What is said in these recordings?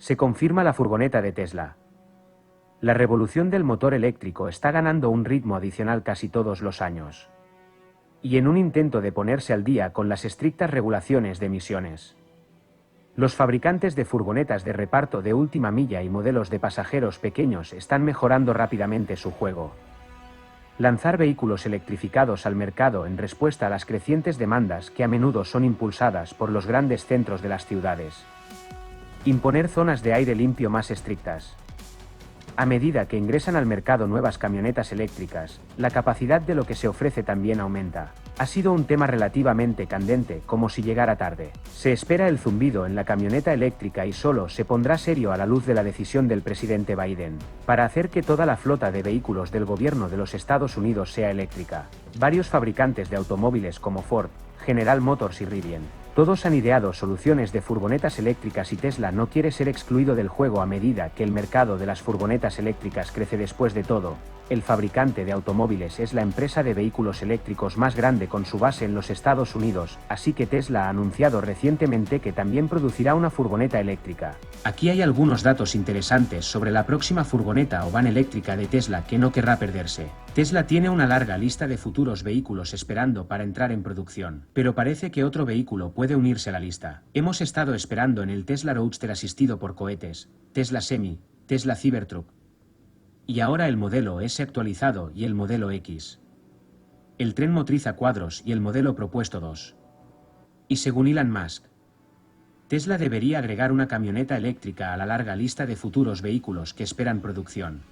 Se confirma la furgoneta de Tesla. La revolución del motor eléctrico está ganando un ritmo adicional casi todos los años. Y en un intento de ponerse al día con las estrictas regulaciones de emisiones, los fabricantes de furgonetas de reparto de última milla y modelos de pasajeros pequeños están mejorando rápidamente su juego. Lanzar vehículos electrificados al mercado en respuesta a las crecientes demandas que a menudo son impulsadas por los grandes centros de las ciudades. Imponer zonas de aire limpio más estrictas. A medida que ingresan al mercado nuevas camionetas eléctricas, la capacidad de lo que se ofrece también aumenta. Ha sido un tema relativamente candente, como si llegara tarde. Se espera el zumbido en la camioneta eléctrica y solo se pondrá serio a la luz de la decisión del presidente Biden para hacer que toda la flota de vehículos del gobierno de los Estados Unidos sea eléctrica. Varios fabricantes de automóviles como Ford, General Motors y Rivian, todos han ideado soluciones de furgonetas eléctricas y Tesla no quiere ser excluido del juego a medida que el mercado de las furgonetas eléctricas crece. Después de todo, el fabricante de automóviles es la empresa de vehículos eléctricos más grande con su base en los Estados Unidos, así que Tesla ha anunciado recientemente que también producirá una furgoneta eléctrica. Aquí hay algunos datos interesantes sobre la próxima furgoneta o van eléctrica de Tesla que no querrá perderse. Tesla tiene una larga lista de futuros vehículos esperando para entrar en producción, pero parece que otro vehículo puede unirse a la lista. Hemos estado esperando en el Tesla Roadster asistido por cohetes, Tesla Semi, Tesla Cybertruck, y ahora el modelo S actualizado y el modelo X. El tren motriz a cuadros y el modelo propuesto 2. Y según Elon Musk, Tesla debería agregar una camioneta eléctrica a la larga lista de futuros vehículos que esperan producción.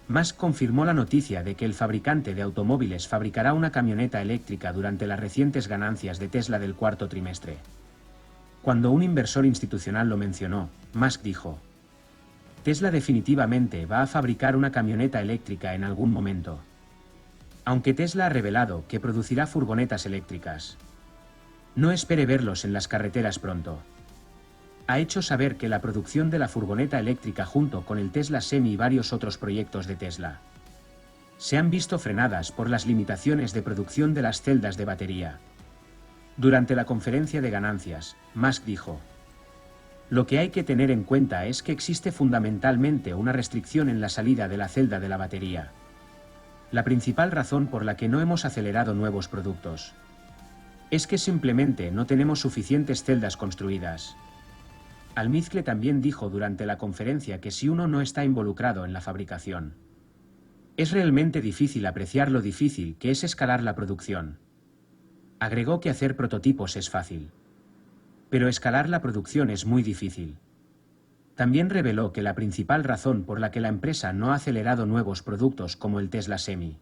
Musk confirmó la noticia de que el fabricante de automóviles fabricará una camioneta eléctrica durante las recientes ganancias de Tesla del cuarto trimestre. Cuando un inversor institucional lo mencionó, Musk dijo: Tesla definitivamente va a fabricar una camioneta eléctrica en algún momento. Aunque Tesla ha revelado que producirá furgonetas eléctricas, no espere verlos en las carreteras pronto. Ha hecho saber que la producción de la furgoneta eléctrica junto con el Tesla Semi y varios otros proyectos de Tesla se han visto frenadas por las limitaciones de producción de las celdas de batería. Durante la conferencia de ganancias, Musk dijo: lo que hay que tener en cuenta es que existe fundamentalmente una restricción en la salida de la celda de la batería. La principal razón por la que no hemos acelerado nuevos productos es que simplemente no tenemos suficientes celdas construidas. Almizcle también dijo durante la conferencia que si uno no está involucrado en la fabricación, es realmente difícil apreciar lo difícil que es escalar la producción. Agregó que hacer prototipos es fácil, pero escalar la producción es muy difícil. También reveló que la principal razón por la que la empresa no ha acelerado nuevos productos como el Tesla Semi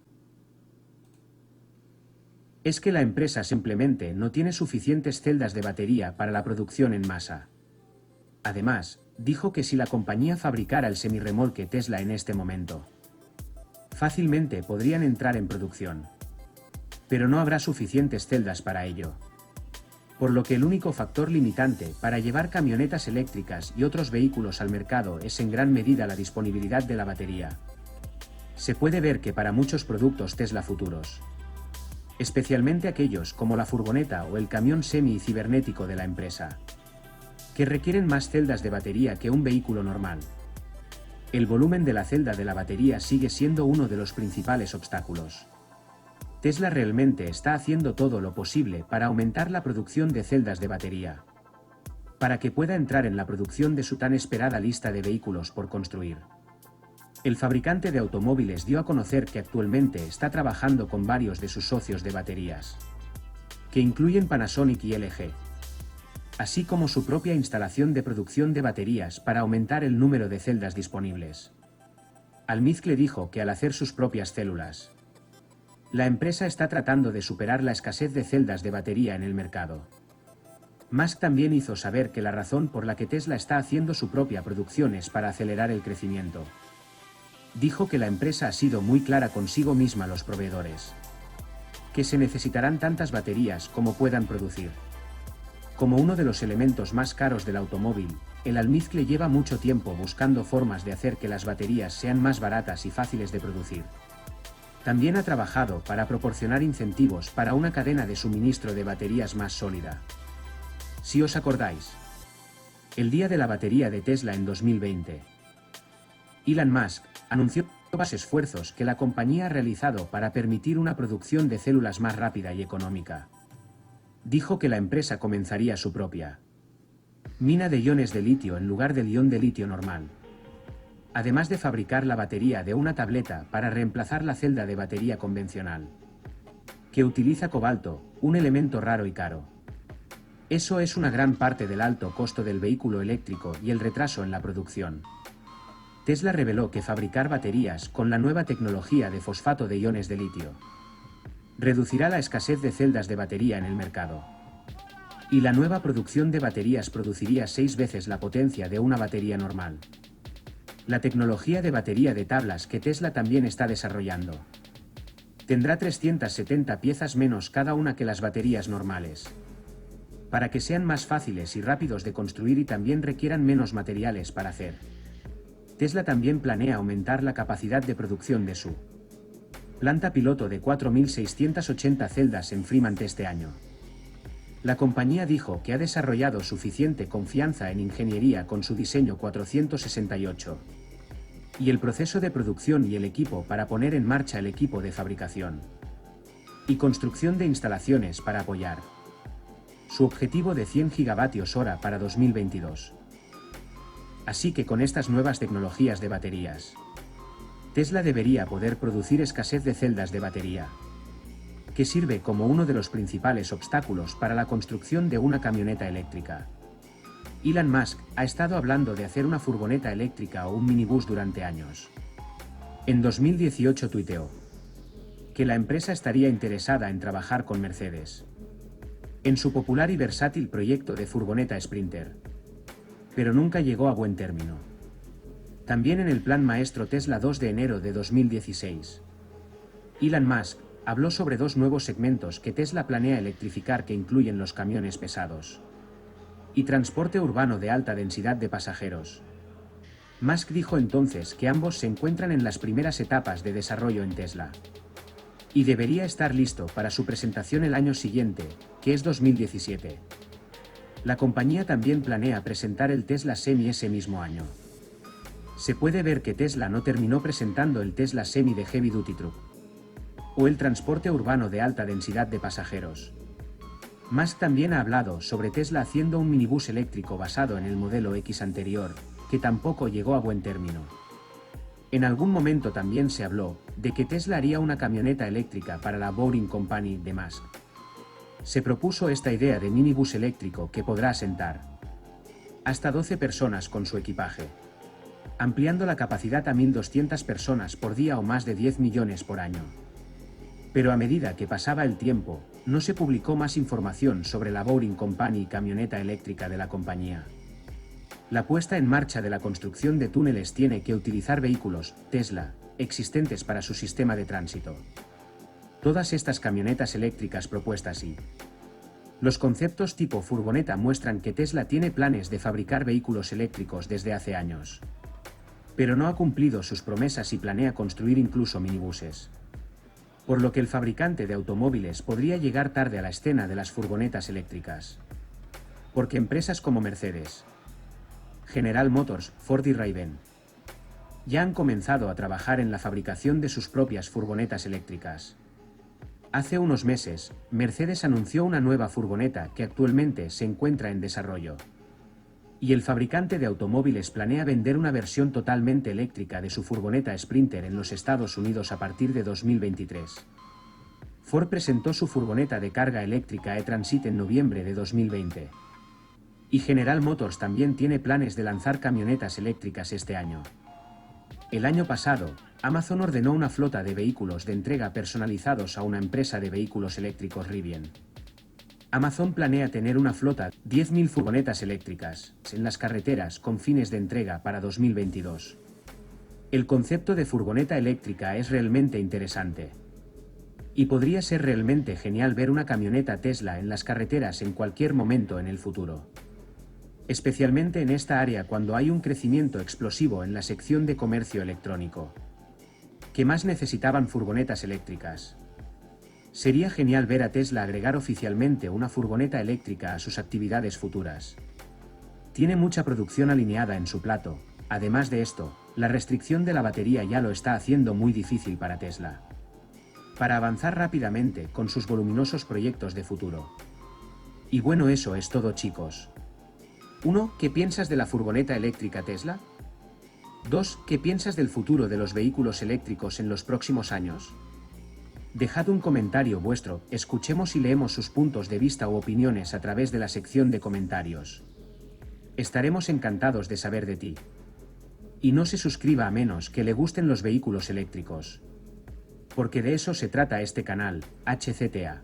es que la empresa simplemente no tiene suficientes celdas de batería para la producción en masa. Además, dijo que si la compañía fabricara el semirremolque Tesla en este momento, fácilmente podrían entrar en producción. Pero no habrá suficientes celdas para ello. Por lo que el único factor limitante para llevar camionetas eléctricas y otros vehículos al mercado es en gran medida la disponibilidad de la batería. Se puede ver que para muchos productos Tesla futuros, especialmente aquellos como la furgoneta o el camión semi cibernético de la empresa, que requieren más celdas de batería que un vehículo normal, el volumen de la celda de la batería sigue siendo uno de los principales obstáculos. Tesla realmente está haciendo todo lo posible para aumentar la producción de celdas de batería, para que pueda entrar en la producción de su tan esperada lista de vehículos por construir. El fabricante de automóviles dio a conocer que actualmente está trabajando con varios de sus socios de baterías, que incluyen Panasonic y LG, así como su propia instalación de producción de baterías para aumentar el número de celdas disponibles. Almizcle dijo que al hacer sus propias células, la empresa está tratando de superar la escasez de celdas de batería en el mercado. Musk también hizo saber que la razón por la que Tesla está haciendo su propia producción es para acelerar el crecimiento. Dijo que la empresa ha sido muy clara consigo misma los proveedores, que se necesitarán tantas baterías como puedan producir. Como uno de los elementos más caros del automóvil, el almizcle lleva mucho tiempo buscando formas de hacer que las baterías sean más baratas y fáciles de producir. También ha trabajado para proporcionar incentivos para una cadena de suministro de baterías más sólida. Si os acordáis, El día de la batería de Tesla en 2020. Elon Musk anunció los esfuerzos que la compañía ha realizado para permitir una producción de células más rápida y económica. Dijo que la empresa comenzaría su propia mina de iones de litio en lugar del ion de litio normal. Además de fabricar la batería de una tableta para reemplazar la celda de batería convencional, que utiliza cobalto, un elemento raro y caro. Eso es una gran parte del alto costo del vehículo eléctrico y el retraso en la producción. Tesla reveló que fabricar baterías con la nueva tecnología de fosfato de iones de litio reducirá la escasez de celdas de batería en el mercado. Y la nueva producción de baterías produciría 6 veces la potencia de una batería normal. La tecnología de batería de tablas que Tesla también está desarrollando tendrá 370 piezas menos cada una que las baterías normales, para que sean más fáciles y rápidos de construir y también requieran menos materiales para hacer. Tesla también planea aumentar la capacidad de producción de su planta piloto de 4.680 celdas en Fremont este año. La compañía dijo que ha desarrollado suficiente confianza en ingeniería con su diseño 468 y el proceso de producción y el equipo para poner en marcha el equipo de fabricación y construcción de instalaciones para apoyar su objetivo de 100 gigavatios hora para 2022. Así que con estas nuevas tecnologías de baterías, Tesla debería poder producir escasez de celdas de batería, que sirve como uno de los principales obstáculos para la construcción de una camioneta eléctrica. Elon Musk ha estado hablando de hacer una furgoneta eléctrica o un minibús durante años. En 2018 tuiteó que la empresa estaría interesada en trabajar con Mercedes en su popular y versátil proyecto de furgoneta Sprinter, pero nunca llegó a buen término. También en el plan maestro Tesla 2 de enero de 2016, Elon Musk habló sobre 2 nuevos segmentos que Tesla planea electrificar que incluyen los camiones pesados y transporte urbano de alta densidad de pasajeros. Musk dijo entonces que ambos se encuentran en las primeras etapas de desarrollo en Tesla y debería estar listo para su presentación el año siguiente, que es 2017. La compañía también planea presentar el Tesla Semi ese mismo año. Se puede ver que Tesla no terminó presentando el Tesla Semi de Heavy Duty Truck o el transporte urbano de alta densidad de pasajeros. Musk también ha hablado sobre Tesla haciendo un minibús eléctrico basado en el modelo X anterior, que tampoco llegó a buen término. En algún momento también se habló de que Tesla haría una camioneta eléctrica para la Boring Company de Musk. Se propuso esta idea de minibús eléctrico que podrá asentar hasta 12 personas con su equipaje, ampliando la capacidad a 1.200 personas por día o más de 10 millones por año. Pero a medida que pasaba el tiempo, no se publicó más información sobre la Boring Company y camioneta eléctrica de la compañía. La puesta en marcha de la construcción de túneles tiene que utilizar vehículos Tesla existentes para su sistema de tránsito. Todas estas camionetas eléctricas propuestas y los conceptos tipo furgoneta muestran que Tesla tiene planes de fabricar vehículos eléctricos desde hace años, pero no ha cumplido sus promesas y planea construir incluso minibuses, por lo que el fabricante de automóviles podría llegar tarde a la escena de las furgonetas eléctricas, porque empresas como Mercedes, General Motors, Ford y Raven ya han comenzado a trabajar en la fabricación de sus propias furgonetas eléctricas. Hace unos meses, Mercedes anunció una nueva furgoneta que actualmente se encuentra en desarrollo, y el fabricante de automóviles planea vender una versión totalmente eléctrica de su furgoneta Sprinter en los Estados Unidos a partir de 2023. Ford presentó su furgoneta de carga eléctrica e-Transit en noviembre de 2020. Y General Motors también tiene planes de lanzar camionetas eléctricas este año. El año pasado, Amazon ordenó una flota de vehículos de entrega personalizados a una empresa de vehículos eléctricos Rivian. Amazon planea tener una flota de 10.000 furgonetas eléctricas en las carreteras con fines de entrega para 2022. El concepto de furgoneta eléctrica es realmente interesante. Y podría ser realmente genial ver una camioneta Tesla en las carreteras en cualquier momento en el futuro. Especialmente en esta área cuando hay un crecimiento explosivo en la sección de comercio electrónico, que más necesitaban furgonetas eléctricas. Sería genial ver a Tesla agregar oficialmente una furgoneta eléctrica a sus actividades futuras. Tiene mucha producción alineada en su plato. Además de esto, la restricción de la batería ya lo está haciendo muy difícil para Tesla. Para avanzar rápidamente con sus voluminosos proyectos de futuro. Y bueno, eso es todo, chicos. 1. ¿Qué piensas de la furgoneta eléctrica Tesla? 2. ¿Qué piensas del futuro de los vehículos eléctricos en los próximos años? Dejad un comentario vuestro, escuchemos y leemos sus puntos de vista u opiniones a través de la sección de comentarios. Estaremos encantados de saber de ti. Y no se suscriba a menos que le gusten los vehículos eléctricos. Porque de eso se trata este canal, HCTA.